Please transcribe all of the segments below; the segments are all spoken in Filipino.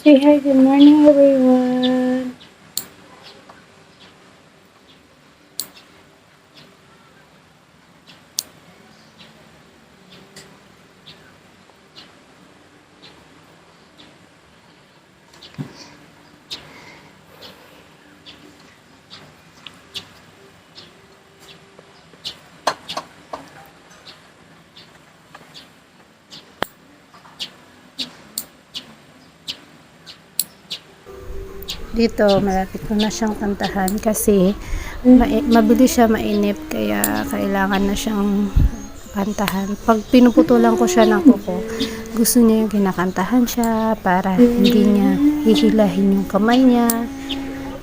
Say hi, good morning everyone. Dito, malapit ko na siyang kantahan kasi mabilis siya mainip kaya kailangan na siyang kantahan. Pag pinuputulan ko siya ng kuko, gusto niya yung kinakantahan siya para hindi niya hihilahin yung kamay niya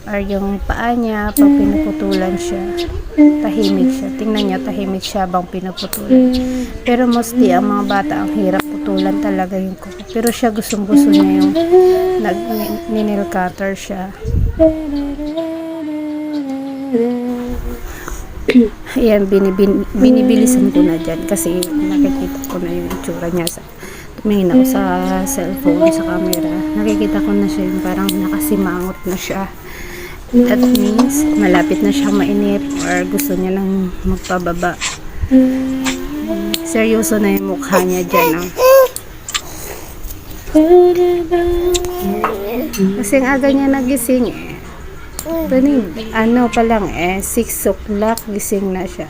or yung paa niya pag pinuputulan siya. Tahimik siya. Tingnan niyo, tahimik siya bang pinuputulan. Pero mostly, ang mga bata ang hirap putulan talaga yung kuko. Pero siya gustong-gusto niya yung nail cutter siya. Ayan, binibilisan ko na dyan kasi nakikita ko na yung itsura niya sa tumingin ako sa cellphone, sa camera. Nakikita ko na siya yung parang nakasimangot na siya. That means, malapit na siyang mainip or gusto niya nang magpababa. Seryoso na yung mukha niya dyan. Oh. Kasi ang aga niya nagising eh. Ano pa lang 6 o'clock gising na siya.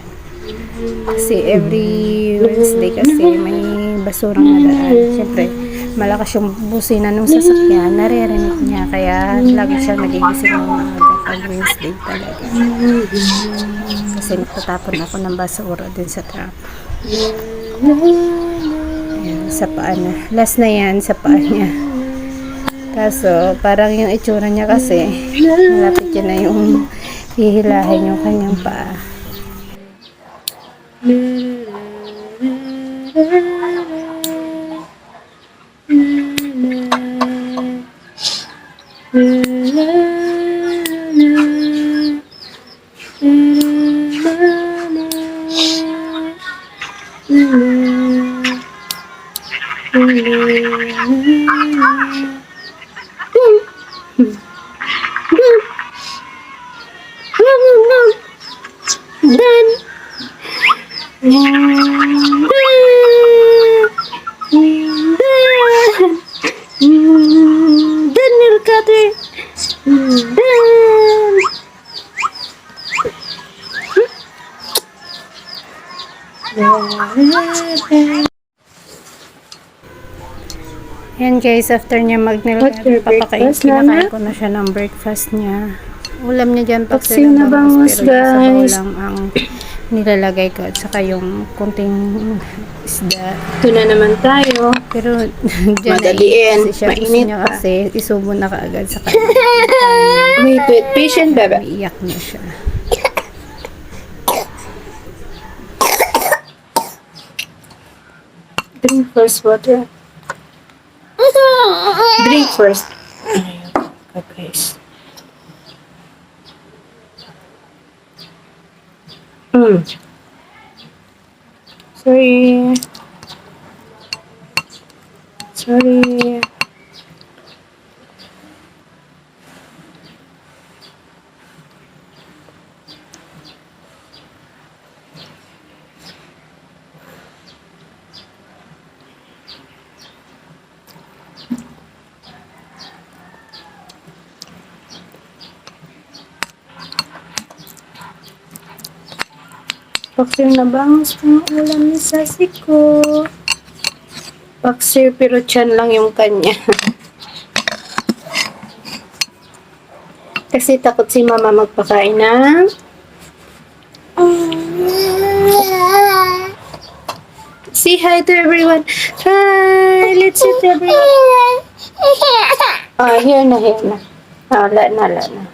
Kasi every Wednesday kasi may basurang nadaan. Siyempre, malakas yung busina ng sasakyan, naririnig niya. Kaya lagi siya nagigising ng maaga pag Wednesday talaga. Kasi natatapon ako ng basura din sa truck. Ayan, sa paa na. Last na yan, sa paa niya. Kaso, parang yung itsura niya kasi, malapit yun na yung hihilahin yung kanyang paa. Daniel Cutter. Yan guys, after niya What's your breakfast, kinakain Nana? ko na siya ng breakfast niya. Ulam niya dyan, Paksiw na bangus, pero yung sabaw guys. lang ang nilalagay ko at saka yung kunting isda. Ito na naman tayo. Pero dyan Madaliin. kasi siya gusto Mainit niya pa. kasi isubo na kaagad sa kanya. Wait, patient, bebe. Iiyak na siya. Drink first water. Drink first. Ayun, guys. Sorry. Sorry. Paksir na bangus pang ulam ni Sasi ko. Paksir pero tiyan lang yung kanya. Kasi takot si mama magpakain ng say hi to everyone. Hi! Let's sit everyone. Here na, here na. Wala na.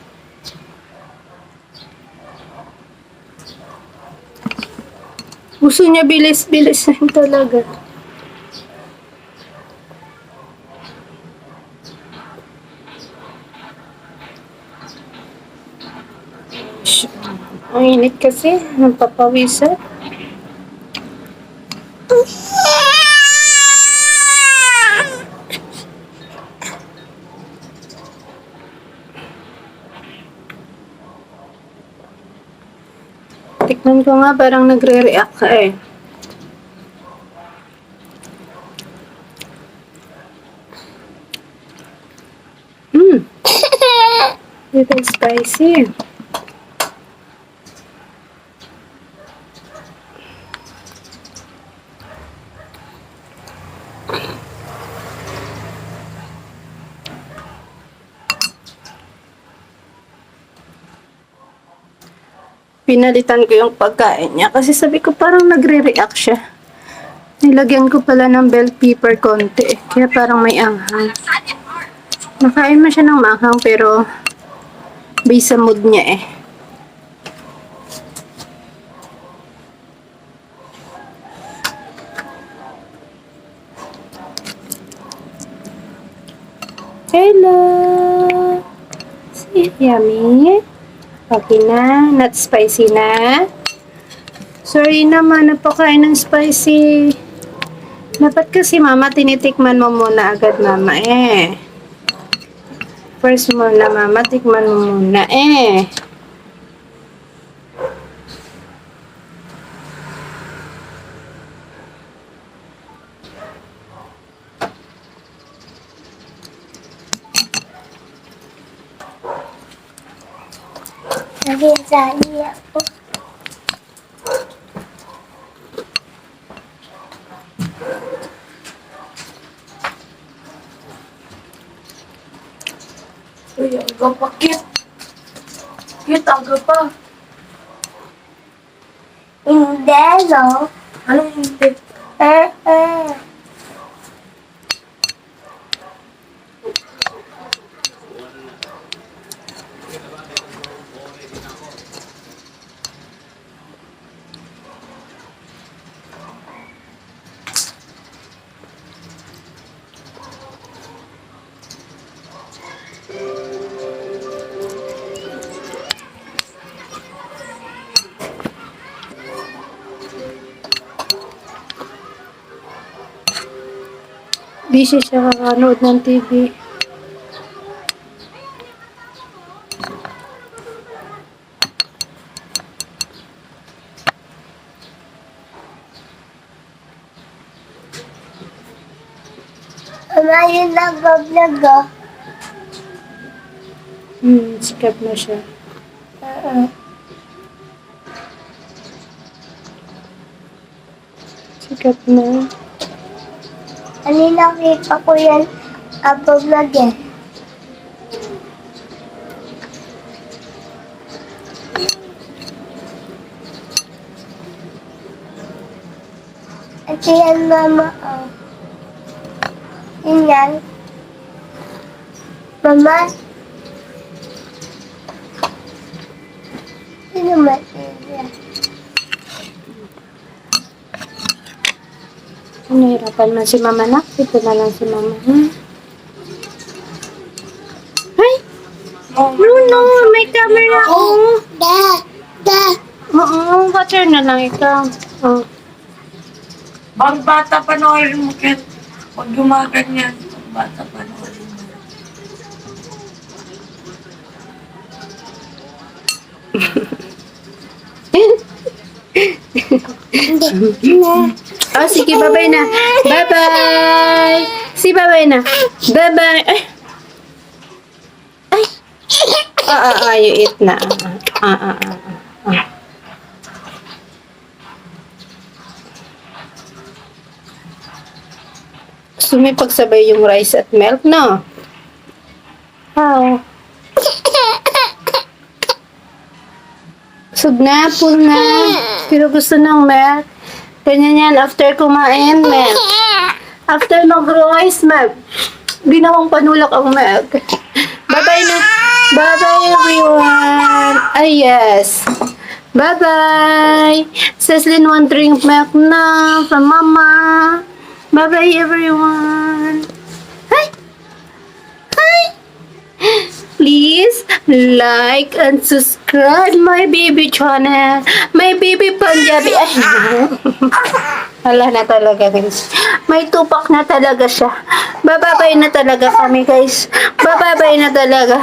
Gusto niya bilis-bilis na talaga. Ang init kasi, nagpapawisan. Tikman ko nga, parang nagre-react ka eh. Mmm. Little spicy. Pinalitan ko yung pagkain niya kasi sabi ko parang nagre-react siya. Nilagyan ko pala ng bell pepper konti. Kaya parang may anghang. Nakain mo siya ng maanghang pero based sa mood niya eh. Hello! Yummy! Okay na? Not spicy na? Sorry naman, napakain ng spicy. Dapat kasi mama, tinitikman mo muna agad mama eh. First muna mama, tikman mo muna eh. Nabinsahi ako. Uy, aga pa, Kit. Kit, aga pa. Hindi, no? Anong hindi? Eh. Busy siya kakanood ng TV. Ama, yun nag-vlog, oh. Sikat na siya. Sikat na. Ano nakita ko yan, vlog eh. Ito yan, mama, oh. Yun yan. Mama. Sino matira? Nahirapan man si mama na. Ito na lang si mama. Ay! No, may camera. Oh. Oo, water na lang ikaw. Oh. Bang bata panoorin mo, Kit. Huwag gumaganyan. Bang bata panoorin mo. Oh, sige, bye-bye na. Bye-bye! Si bye-bye na. Bye-bye! Ay! Ay! You eat na. Gusto mo pagsabay yung rice at milk, no? How? Sug na, full na. Pero gusto ng milk. Ganyan yan, after kumain, milk. After mag-rice, milk. Ginawang panulak ang milk. Bye-bye na. Bye-bye, everyone. Ay, yes. Bye-bye. Ceslin won't drink milk na from mama. Bye-bye, everyone. Hi. Hi. Please like and subscribe my baby channel. My baby Punjabi. Ay, wala na talaga guys. May tupak na talaga siya. Bababay na talaga kami guys. Bababay na talaga.